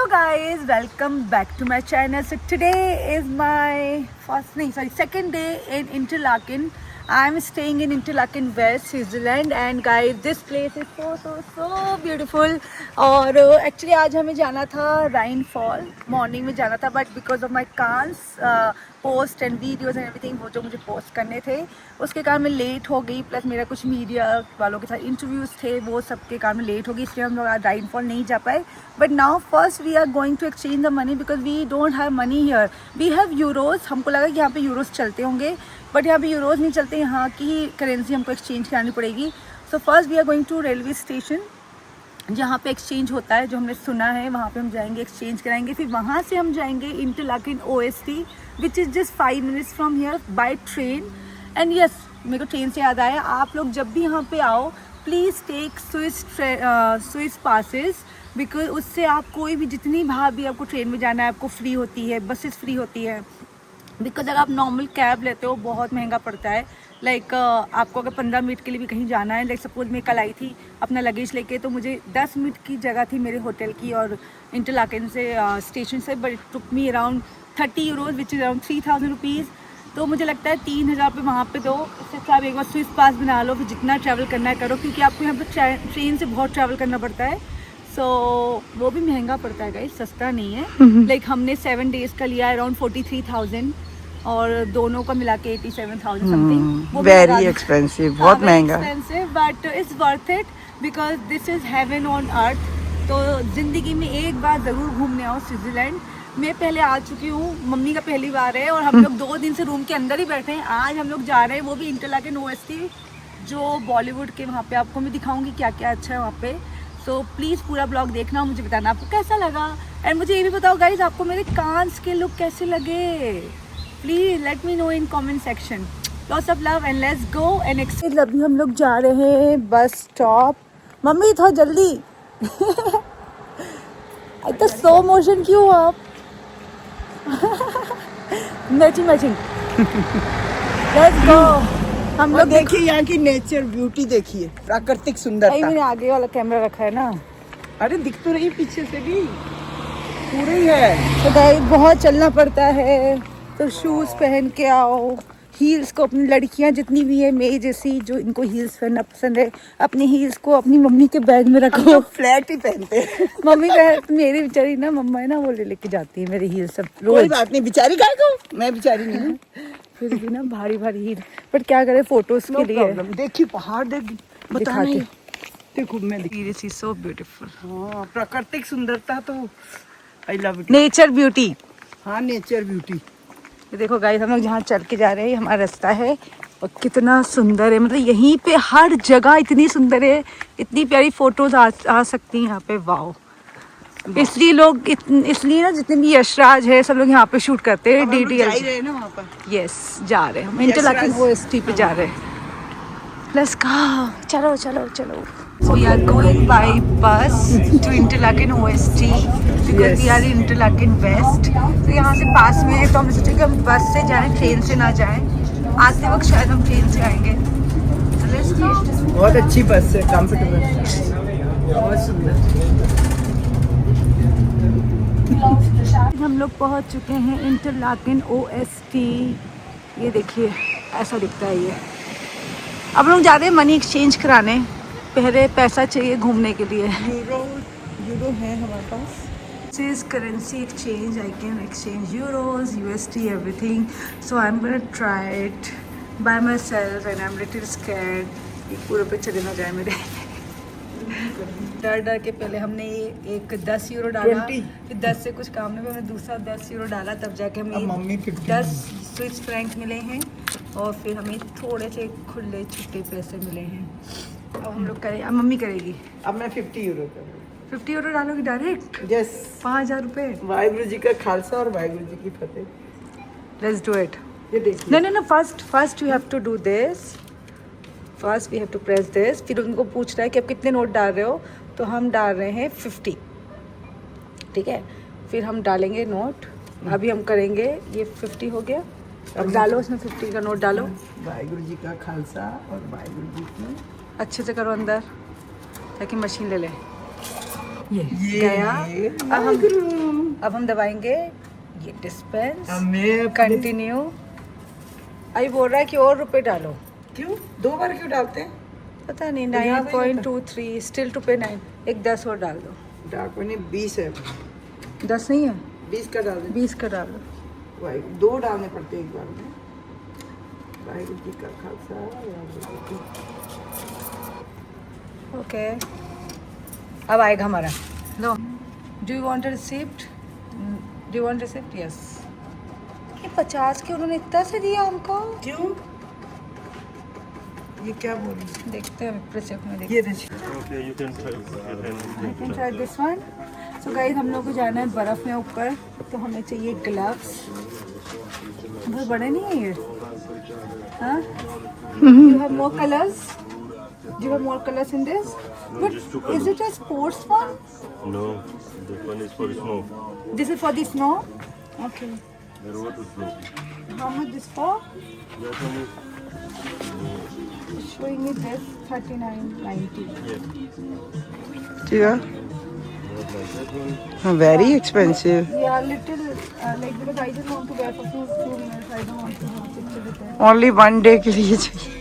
Hello guys, welcome back to my channel. So today is my second day in Interlaken. I'm staying in Interlaken West, Switzerland, and guys, this place is so beautiful. और actually आज हमें जाना था राइन fall, morning में जाना था, but because of my cans post and videos and everything, वो जो मुझे पोस्ट करने थे उसके कारण मैं लेट हो गई, प्लस मेरा कुछ मीडिया वालों के साथ इंटरव्यूज़ थे, वो सब के कारण मैं लेट हो गई, इसलिए हम लोग आज राइन फॉल नहीं जा पाए. But now first we are going to exchange the money because we don't have money here, we have euros. हमको लगा कि यहाँ पे यूरोज़ चलते होंगे, बट यहाँ पे यूरोज़ नहीं चलते, यहाँ की करेंसी हमको एक्सचेंज करानी पड़ेगी. So first we are going to railway station जहाँ पे एक्सचेंज होता है, जो हमने सुना है, वहाँ पे हम जाएंगे, एक्सचेंज कराएंगे. फिर वहाँ से हम जाएंगे Interlaken OST which is just 5 minutes from here by train. And yes, मेरे को ट्रेन से याद आया, आप लोग जब भी यहाँ पे आओ please take Swiss passes, because उससे आप कोई भी जितनी बार भी आपको ट्रेन में जाना है आपको फ्री होती है, बसेस फ्री होती है. बिकॉज अगर आप नॉर्मल कैब लेते हो बहुत महंगा पड़ता है. लाइक आपको अगर 15 मिनट के लिए भी कहीं जाना है, लाइक सपोज मैं कल आई थी अपना लगेज लेके, तो मुझे 10 मिनट की जगह थी मेरे होटल की और इंटरलाकेन से स्टेशन से, but it took me around 30 euros which is around 3000 rupees. तो मुझे लगता है 3000 रुपये वहाँ पे दो. इससे अच्छा आप एक बार स्विस पास बना लो, फिर जितना ट्रैवल करना है करो, क्योंकि आपको यहाँ पर ट्रेन से बहुत ट्रैवल करना पड़ता है. सो वो भी महंगा पड़ता है गाइस, सस्ता नहीं है. लाइक हमने 7 days का लिया अराउंड 43,000 और दोनों का मिला के 87,000 समथिंग. वेरी एक्सपेंसिव, बहुत महंगा, but it's worth it because this is heaven on earth. तो ज़िंदगी में एक बार ज़रूर घूमने आओ स्विट्ज़रलैंड. मैं पहले आ चुकी हूँ, मम्मी का पहली बार है, और हम लोग 2 दिन से रूम के अंदर ही बैठे हैं. आज हम लोग जा रहे हैं, वो भी इंटरलाकेन OST, जो बॉलीवुड के, वहाँ पे आपको मैं दिखाऊंगी क्या क्या अच्छा है वहाँ पे. सो प्लीज़ पूरा ब्लॉग देखना, मुझे बताना आपको कैसा लगा. एंड मुझे ये भी बताओ गाइज, आपको मेरे कांस के लुक कैसे लगे, please let me know in comment section. Lots of love and let's go and exchange. अभी हम लोग जा रहे हैं बस स्टॉप. मम्मी थोड़ा जल्दी. इतना स्लो मोशन क्यों आप? Matching let's go. हम लोग देखिए यहाँ की नेचर ब्यूटी, देखिए प्राकृतिक सुंदरता. मैंने आगे वाला कैमरा रखा है ना. अरे दिख तो रही पीछे से भी, पूरी है. तो गाइस बहुत चलना पड़ता है, तो शूज़ पहन के आओ. हील्स को, अपनी लड़कियां जितनी भी है मेरी जैसी जो इनको हील्स पहनना पसंद है, अपनी हील्स को अपनी मम्मी के बैग में रखो. फ्लैट ही पहनते हैं. मम्मी मेरी बेचारी ना, मम्मा है ना, वो लेके जाती है मेरी हील्स सब रोज. कोई बात नहीं, बेचारी काय को, मैं बेचारी नहीं हूँ. फिर भी ना भारी हील, बट क्या करे फोटोज के लिए. देखिए पहाड़, दिखा के देखो मैं सीरियसली सो ब्यूटीफुल. हाँ, प्राकृतिक सुंदरता तो I love it. Nature beauty. हाँ, नेचर ब्यूटी. ये देखो गाइस, हम लोग जहाँ चल के जा रहे हैं, हमारा रास्ता है, और कितना सुंदर है. मतलब यहीं पे हर जगह इतनी सुंदर है, इतनी प्यारी फोटोज आ सकती हैं यहाँ पे. वाओ. इसलिए लोग इसलिए ना जितने भी यशराज है सब लोग यहाँ पे शूट करते हैं. DTL यस, जा रहे हैं हम इंटरलाकेन OST पे जा रहे हैं. Let's go. चलो चलो चलो. So we are going by bus to Interlaken OST because we are in Interlaken West. तो यहाँ से पास में है, तो हम सोचे कि हम बस से जाएं, ट्रेन से ना जाएं. आते वक्त शायद हम ट्रेन से आएंगे. So let's go. बहुत अच्छी बस है, कंफर्टेबल, बहुत सुंदर. हम लोग पहुँच चुके हैं इंटरलाकेन OST. ये देखिए ऐसा दिखता है ये. अब लोग जा रहे हैं मनी एक्सचेंज कराने. पहले पैसा चाहिए घूमने के लिए. यूरो है हमारे पास. This is currency exchange. I can exchange euros, USD, everything. So I'm gonna try it by myself and I'm little scared. ये पूरे पे चले ना जाए मेरे. डर के पहले हमने एक 10 यूरो डाला, फिर 10 से कुछ काम नहीं, हमने दूसरा 10 यूरो डाला, तब जाके हमें 10 स्विस फ्रैंक मिले हैं, और फिर हमें थोड़े से खुले छुट्टे पैसे मिले हैं. अब हम लोग करें, अब मम्मी करेगी. अब मैं 50 यूरो करूँ. 50 यूरो डालोगी डायरेक्ट? यस. 5000 रुपये. वाहिगुरु जी का खालसा और वाहिगुरु जी की फतेह. Let's do it. ये देखिए. No, first you have to do this. First we have to press this. फिर उनको पूछ रहा है कि आप कितने नोट डाल रहे हो, तो हम डाल रहे हैं 50. ठीक है, फिर हम डालेंगे नोट. अभी हम करेंगे, ये 50 हो गया. अब डालो उसमें 50 का नोट डालो. वाहिगुरु जी का खालसा और वाहिगुरु जी की. अच्छे से करो अंदर ताकि मशीन ले ले. ये गया। अब हम दबाएंगे ये डिस्पेंस। कंटिन्यू। अभी बोल रहा है कि और रुपए डालो। क्यों 2 बार क्यों डालते हैं? पता नहीं 9.23 स्टिल टू पे 9। एक 10 और डाल दो। डाक में 20 है। 10 नहीं है 20 का डाल दे। 20 का डाल दो। भाई 2 डालने पड़ते एक बार में। वाहिगुरू जी का खालसा वाहिगुरू जी की। ओके अब आएगा हमारा। लो do you want receipt? Do you want receipt? Yes. ये 50 के उन्होंने इतना से दिया हमको। क्यों? ये क्या बोल रही है? देखते हैं रिसिप्ट में। ये देखिए। Okay, you can try. I can try this one. So guys हम लोग को जाना है बर्फ़ में ऊपर, तो हमें चाहिए ग्लव्स। बहुत बड़े नहीं है ये। हाँ you have more colours? Do you have more colors in this? But just 2 is it a sports one? No, this one is for snow. This is for the snow? Okay. The water flow. How much this for? That one is It's showing me this 39.90. Yeah. not like that one. Very expensive. Yeah, little like because I just want to wear for few minutes. I don't want to have a picture with them. Only 1 day के लिए चाहिए।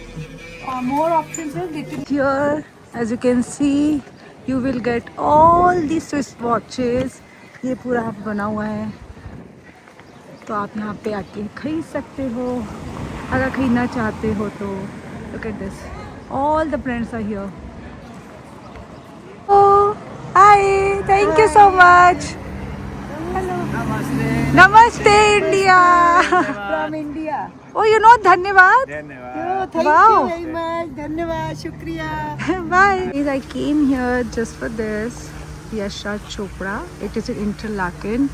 More options are little. Here, as you can see, you will get all the Swiss watches. ये पूरा बना हुआ है, तो आप यहाँ पे आके खरीद सकते हो अगर खरीदना चाहते हो तो। Look at this. All the brands are here. Oh, hi. Thank you so much. Hello. नमस्ते। Namaste, India. From India. Oh, you know, धन्यवाद. Thank Wow. you very much. धन्यवाद, शुक्रिया। Bye. I came here just for this. Yashraj Chopra. It is in Interlaken,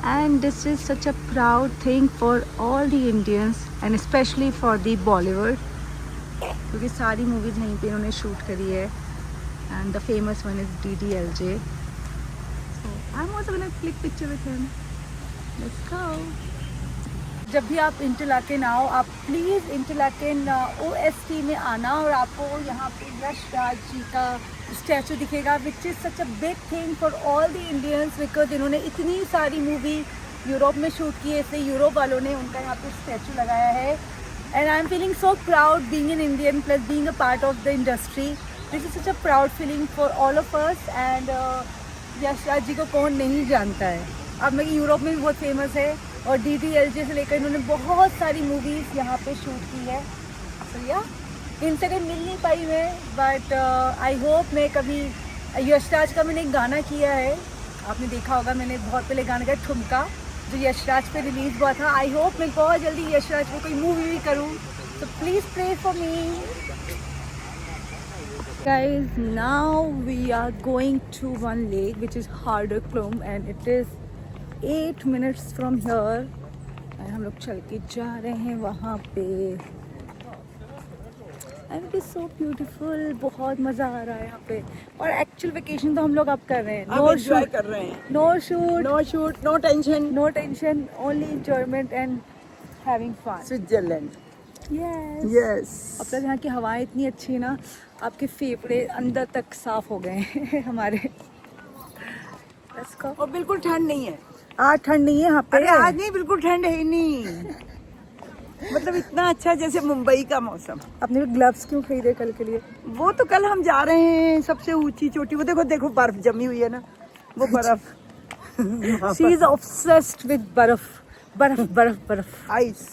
and this is such a proud thing for all the Indians and especially for the Bollywood. क्योंकि सारी movies यहीं पे इन्होंने shoot करी है, and the famous one is DDLJ. So I'm also gonna click picture with him. Let's go. जब भी आप इंटरलाकेन आओ, आप प्लीज़ इंटरलाकेन OST में आना, और आपको यहाँ पे यश राज जी का स्टैचू दिखेगा, which is such a big thing for all the Indians, because इन्होंने इतनी सारी मूवी यूरोप में शूट की है, इसलिए यूरोप वालों ने उनका यहाँ पे स्टैचू लगाया है। And I am feeling so proud being an Indian plus being a part of the industry. This is such a proud feeling for all of us. And Yash Raj ji को कौन नहीं जानता है। अब मैं यूरोप में भी बहुत फेमस है, और DDLJ से लेकर इन्होंने बहुत सारी मूवीज़ यहाँ पे शूट की है। तो या इनसे कहीं मिल नहीं पाई मैं, बट आई होप मैं कभी यशराज का मैंने एक गाना किया है, आपने देखा होगा, मैंने बहुत पहले गाना गाया ठुमका, जो यशराज पे रिलीज़ हुआ था। आई होप मैं बहुत जल्दी यशराज पे कोई मूवी भी करूँ, तो please pray for me. Guys, now we are going to one lake which is Harderklum, and it is 8 minutes from here, और हम लोग चल के जा रहे हैं वहाँ पे। And it is so beautiful, बहुत मज़ा आ रहा है यहाँ पे। और एक्चुअल वेकेशन तो हम लोग अब कर रहे हैं, नो शूट कर रहे हैं, no shoot, no shoot, no tension, no tension, only enjoyment and having fun. Switzerland. Yes yes. अब तक यहाँ की हवाएं इतनी अच्छी है ना, आपके फेफड़े अंदर तक साफ हो गए हैं हमारे। और बिल्कुल ठंड नहीं है आज, ठंड नहीं है यहाँ पे। अरे आज नहीं, बिल्कुल ठंड है ही नहीं। मतलब इतना अच्छा जैसे मुंबई का मौसम। आपने ग्लव्स क्यों खरीदे कल के लिए? वो तो कल हम जा रहे हैं सबसे ऊंची चोटी, वो देखो देखो बर्फ जमी हुई है ना, वो बर्फ। She is obsessed with बर्फ, बर्फ, बर्फ, बर्फ। Ice.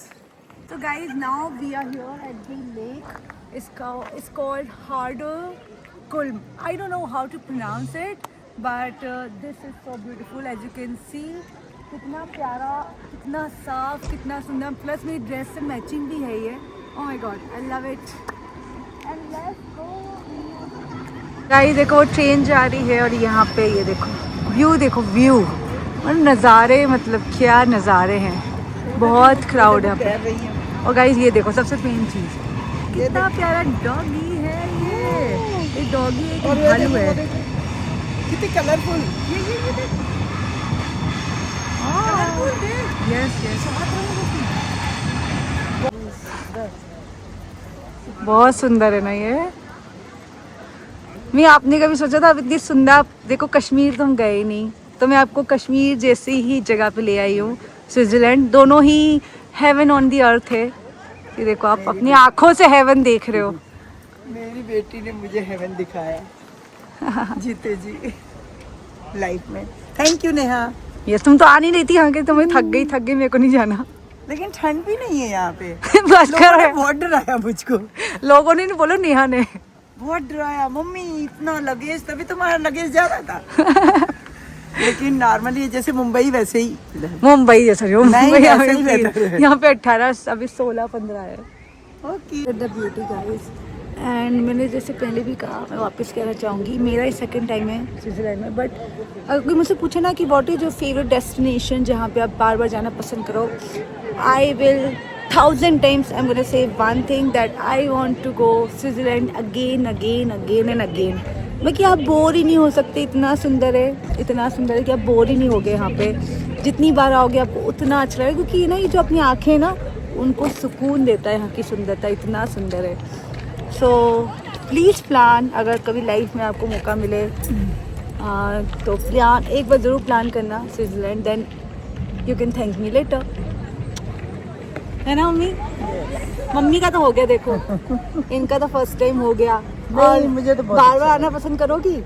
So guys, now we are here at the lake. It's called Harderkulm. I don't know how to pronounce it, but this is so beautiful. As you can see, कितना प्यारा, कितना साफ, कितना सुंदर, प्लस मेरी ड्रेस से matching भी है ये। Oh my God, I love it. And let's go. Guys देखो ट्रेन जा रही है, और यहाँ पे ये देखो व्यू, देखो व्यू और नज़ारे, मतलब क्या नज़ारे हैं। बहुत क्राउड है यहाँ पे। और गाइस ये देखो सबसे मेन चीज़, कितना प्यारा डॉगी है ये डॉगी एक भालू है। कितनी कलरफुल। यस यस, बहुत सुंदर है ना ये। मैं आपने कभी सोचा था आप इतनी सुंदर, आप देखो कश्मीर तो हम गए नहीं, तो मैं आपको कश्मीर जैसी ही जगह पे ले आई हूँ, स्विट्जरलैंड। दोनों ही हेवन ऑन दी अर्थ है। ये देखो आप अपनी आंखों से हेवन देख रहे हो। मेरी बेटी ने मुझे हेवन दिखाया जीते जी लाइफ में। Thank you Neha. ये तुम तो आ नहीं रही थी यहाँ के, तुम्हें थक गई मेरे को नहीं जाना। लेकिन ठंड भी नहीं है यहाँ पे। बस लोगों ने कर, बहुत डराया मुझको, लोगों ने नहीं बोलो, नेहा ने। बहुत डराया मम्मी इतना लगेज, तभी तुम्हारा लगेज ज्यादा था। लेकिन नॉर्मली जैसे मुंबई वैसे ही, मुंबई जैसा जो नहीं, मुंबई ऐसा ही better है। यहाँ पे 18 अभी 16-15 है। Okay the beauty guys. And मैंने जैसे पहले भी कहा, मैं वापस कहना चाहूँगी, मेरा ही सेकंड टाइम है स्विट्जरलैंड में। बट अगर कोई मुझसे पूछे ना कि what is your favourite destination जहाँ पे आप बार बार जाना पसंद करो, I will 1000 times I'm gonna say one thing, that I want to go Switzerland again and again। मैं कि आप बोर ही नहीं हो सकते, इतना सुंदर है, इतना सुंदर है कि आप बोर ही नहीं होगे यहाँ पे। जितनी बार आओगे आपको उतना अच्छा लगेगा, क्योंकि ना ये जो अपनी आँखें ना, उनको सुकून देता है यहाँ की सुंदरता, इतना सुंदर है। सो प्लीज़ प्लान, अगर कभी लाइफ में आपको मौका मिले तो प्लान एक बार ज़रूर प्लान करना Switzerland, then you can thank me later. है ना मम्मी? मम्मी का तो हो गया देखो, इनका तो फर्स्ट टाइम हो गया। नहीं, मुझे तो बहुत बार बार आना पसंद करोगी?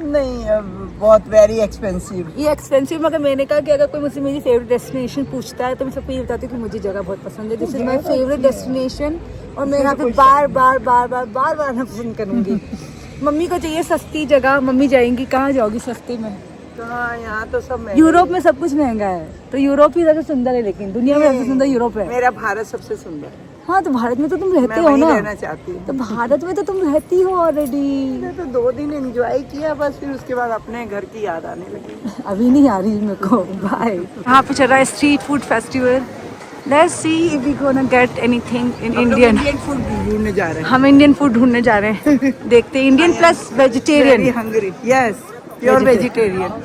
नहीं, अब बहुत वेरी एक्सपेंसिव। ये एक्सपेंसिव, मगर मैंने कहा कि अगर कोई मुझसे मेरी फेवरेट डेस्टिनेशन पूछता है तो मैं सबको ये बताती हूँ कि मुझे जगह बहुत पसंद है, this is my favourite destination, और मैं यहाँ पे बार बार आना पसंद करूँगी। मम्मी को चाहिए सस्ती जगह, मम्मी जाएंगी, कहाँ जाओगी सस्ती में? हाँ, यहाँ तो सब महंगा यूरोप में सब कुछ महंगा है, तो यूरोप ही सबसे सुंदर है, लेकिन दुनिया में सबसे सुंदर यूरोप है। मेरा भारत सबसे सुंदर है। हाँ, तो भारत में तो तुम रहते मैं हो वहीं ना, रहना चाहती हूँ। तो भारत में तो तुम रहती हो ऑलरेडी। मैंने तो 2 दिन एंजॉय किया बस, फिर उसके बाद अपने घर की याद आने लगी। अभी नहीं आ रही मेरे को, बाय। यहाँ पे चल रहा है street food festival. Let's see if we gonna get anything in Indian. Indian food ढूंढने जा रहे हैं। हम इंडियन फूड ढूंढने जा रहे हैं। देखते हैं, Indian plus vegetarian. Hungry, yes, pure vegetarian.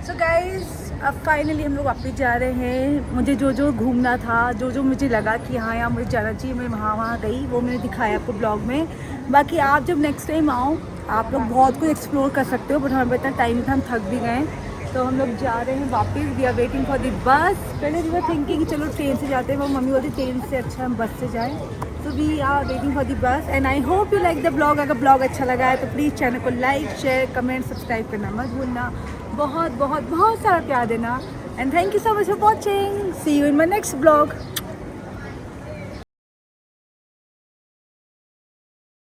So guys, अब फाइनली हम लोग वापस जा रहे हैं। मुझे जो घूमना था, जो मुझे लगा कि हाँ यहाँ मुझे जाना चाहिए, मैं वहाँ गई, वो मैंने दिखाया आपको ब्लॉग में। बाकी आप जब नेक्स्ट टाइम आओ, आप लोग बहुत कुछ एक्सप्लोर कर सकते हो, बट हमें इतना टाइम था, हम थक भी गए, तो हम लोग जा रहे हैं वापस। We are waiting for the bus. पहले वी वर थिंकिंग कि चलो ट्रेन से जाते हैं, वो मम्मी बोलती ट्रेन से अच्छा हम बस से जाएँ, तो we are waiting for the bus. And I hope you like the blog. अगर ब्लॉग अच्छा लगा है तो प्लीज़ चैनल को लाइक, शेयर, कमेंट, सब्सक्राइब करना मत भूलना। बहुत सारा प्यार देना। And thank you so much for watching. See you in my next blog.